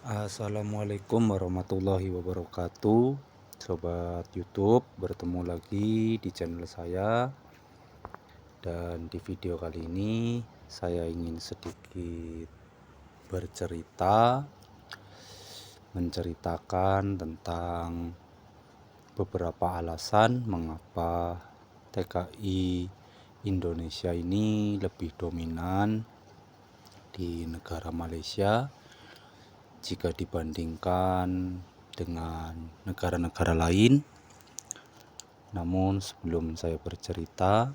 Assalamualaikum warahmatullahi wabarakatuh. Sobat YouTube, bertemu lagi di channel saya. Dan di video kali ini saya ingin sedikit bercerita, menceritakan tentang beberapa alasan mengapa TKI Indonesia ini lebih dominan di negara Malaysia jika dibandingkan dengan negara-negara lain. Namun sebelum saya bercerita,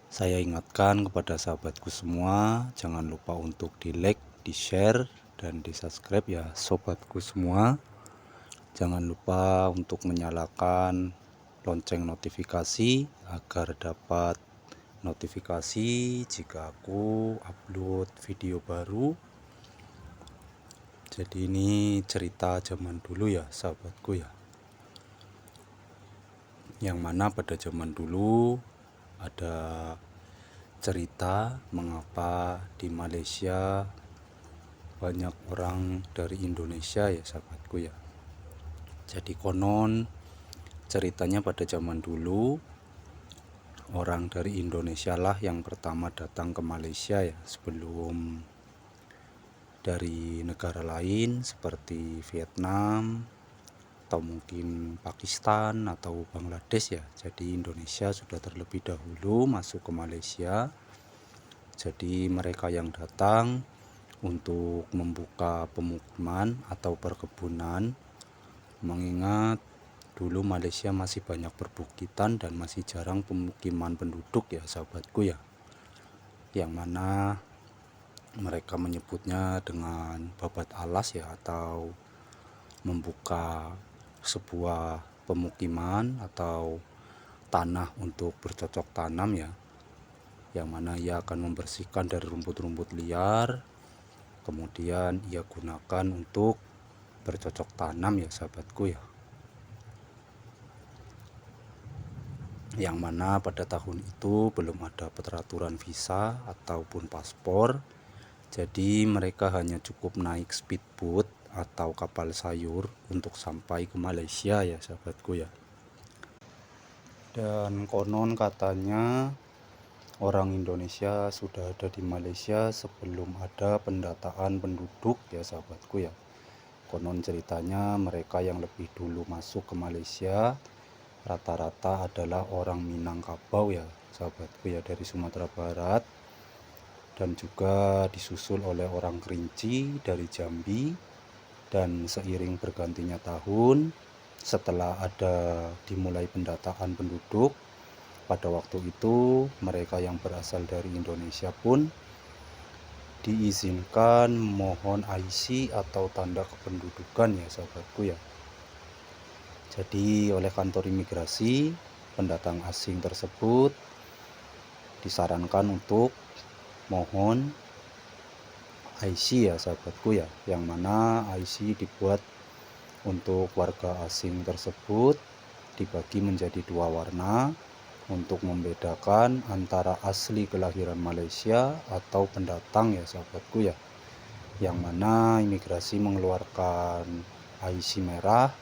saya ingatkan kepada sahabatku semua, jangan lupa untuk di like, di share, dan di subscribe ya sobatku semua. Jangan lupa untuk menyalakan lonceng notifikasi agar dapat notifikasi jika aku upload video baru. Jadi ini cerita zaman dulu ya sahabatku ya. Yang mana pada zaman dulu ada cerita mengapa di Malaysia banyak orang dari Indonesia ya sahabatku ya. Jadi konon ceritanya pada zaman dulu orang dari Indonesia lah yang pertama datang ke Malaysia ya, sebelum dari negara lain seperti Vietnam atau mungkin Pakistan atau Bangladesh ya. Jadi Indonesia sudah terlebih dahulu masuk ke Malaysia. Jadi mereka yang datang untuk membuka pemukiman atau perkebunan, mengingat dulu Malaysia masih banyak perbukitan dan masih jarang pemukiman penduduk ya sahabatku ya. Yang mana mereka menyebutnya dengan babat alas ya, atau membuka sebuah pemukiman atau tanah untuk bercocok tanam ya, yang mana ia akan membersihkan dari rumput-rumput liar, kemudian ia gunakan untuk bercocok tanam ya sahabatku ya. Yang mana pada tahun itu belum ada peraturan visa ataupun paspor. Jadi mereka hanya cukup naik speedboat atau kapal sayur untuk sampai ke Malaysia ya sahabatku ya. Dan konon katanya orang Indonesia sudah ada di Malaysia sebelum ada pendataan penduduk ya sahabatku ya. Konon ceritanya mereka yang lebih dulu masuk ke Malaysia rata-rata adalah orang Minangkabau ya sahabatku ya, dari Sumatera Barat, dan juga disusul oleh orang Kerinci dari Jambi. Dan seiring bergantinya tahun, setelah ada dimulai pendataan penduduk, pada waktu itu mereka yang berasal dari Indonesia pun diizinkan mohon IC atau tanda kependudukan ya sahabatku ya. Jadi oleh kantor imigrasi, pendatang asing tersebut disarankan untuk mohon IC ya sahabatku ya, yang mana IC dibuat untuk warga asing tersebut dibagi menjadi dua warna untuk membedakan antara asli kelahiran Malaysia atau pendatang ya sahabatku ya. Yang mana imigrasi mengeluarkan IC merah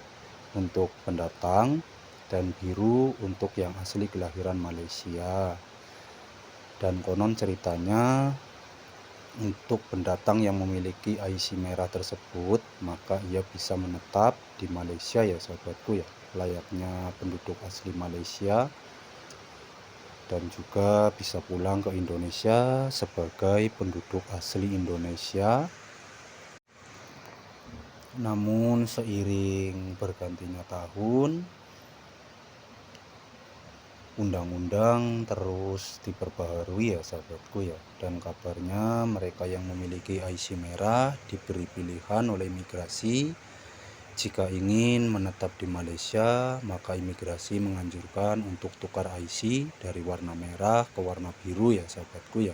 untuk pendatang dan biru untuk yang asli kelahiran Malaysia. Dan konon ceritanya untuk pendatang yang memiliki IC merah tersebut, maka ia bisa menetap di Malaysia ya sahabatku ya, layaknya penduduk asli Malaysia, dan juga bisa pulang ke Indonesia sebagai penduduk asli Indonesia. Namun seiring bergantinya tahun, undang-undang terus diperbaharui ya sahabatku ya. Dan kabarnya mereka yang memiliki IC merah diberi pilihan oleh imigrasi. Jika ingin menetap di Malaysia, maka imigrasi menganjurkan untuk tukar IC dari warna merah ke warna biru ya sahabatku ya.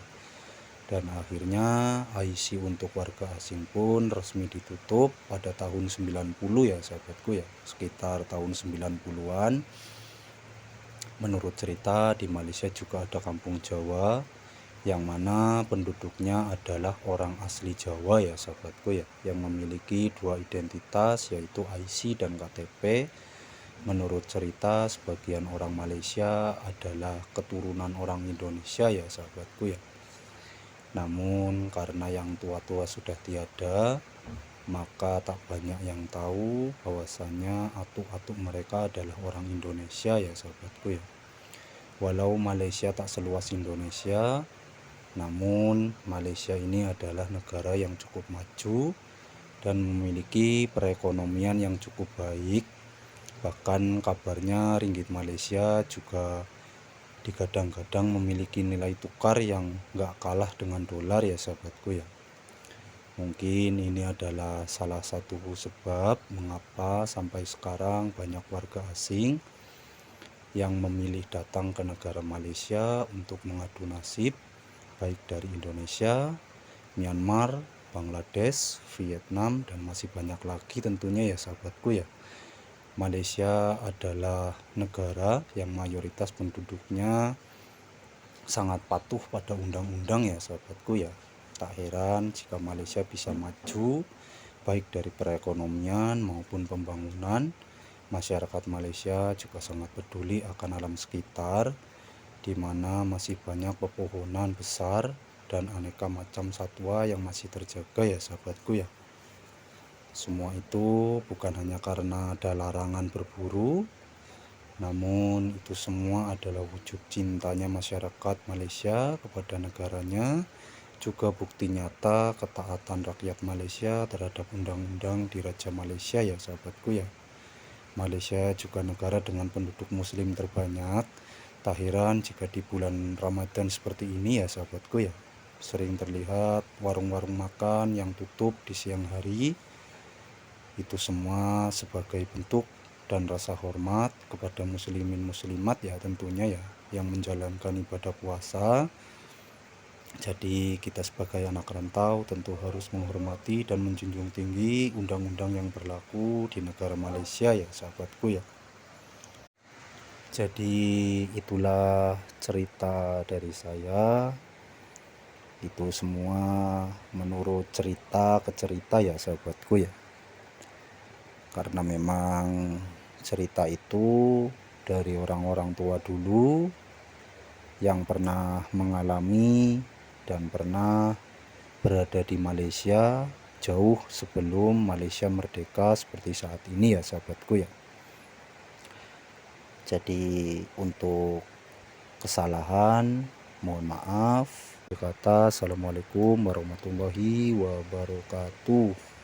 Dan akhirnya IC untuk warga asing pun resmi ditutup pada tahun 90 ya sahabatku ya, sekitar tahun 90-an. Menurut cerita di Malaysia juga ada kampung Jawa yang mana penduduknya adalah orang asli Jawa ya sahabatku ya, yang memiliki dua identitas yaitu IC dan KTP. Menurut cerita sebagian orang Malaysia adalah keturunan orang Indonesia ya sahabatku ya. Namun karena yang tua-tua sudah tiada, maka tak banyak yang tahu bahwasanya atuk-atuk mereka adalah orang Indonesia ya sahabatku ya. Walau Malaysia tak seluas Indonesia, namun Malaysia ini adalah negara yang cukup maju dan memiliki perekonomian yang cukup baik. Bahkan kabarnya ringgit Malaysia juga digadang-gadang memiliki nilai tukar yang gak kalah dengan dolar ya sahabatku ya. Mungkin ini adalah salah satu sebab mengapa sampai sekarang banyak warga asing yang memilih datang ke negara Malaysia untuk mengadu nasib, baik dari Indonesia, Myanmar, Bangladesh, Vietnam, dan masih banyak lagi tentunya ya sahabatku ya. Malaysia adalah negara yang mayoritas penduduknya sangat patuh pada undang-undang ya sahabatku ya. Tak heran jika Malaysia bisa maju baik dari perekonomian maupun pembangunan. Masyarakat Malaysia juga sangat peduli akan alam sekitar, di mana masih banyak pepohonan besar dan aneka macam satwa yang masih terjaga ya sahabatku ya. Semua itu bukan hanya karena ada larangan berburu, namun itu semua adalah wujud cintanya masyarakat Malaysia kepada negaranya, juga bukti nyata ketaatan rakyat Malaysia terhadap undang-undang di Raja Malaysia ya sahabatku ya. Malaysia juga negara dengan penduduk muslim terbanyak. Tak heran jika di bulan Ramadan seperti ini ya sahabatku ya, sering terlihat warung-warung makan yang tutup di siang hari. Itu semua sebagai bentuk dan rasa hormat kepada muslimin muslimat ya tentunya ya, yang menjalankan ibadah puasa. Jadi kita sebagai anak rantau tentu harus menghormati dan menjunjung tinggi undang-undang yang berlaku di negara Malaysia ya sahabatku ya. Jadi itulah cerita dari saya. Itu semua menurut cerita ke cerita ya sahabatku ya. Karena memang cerita itu dari orang-orang tua dulu yang pernah mengalami dan pernah berada di Malaysia jauh sebelum Malaysia merdeka seperti saat ini ya sahabatku ya. Jadi untuk kesalahan mohon maaf. Berkata assalamualaikum warahmatullahi wabarakatuh.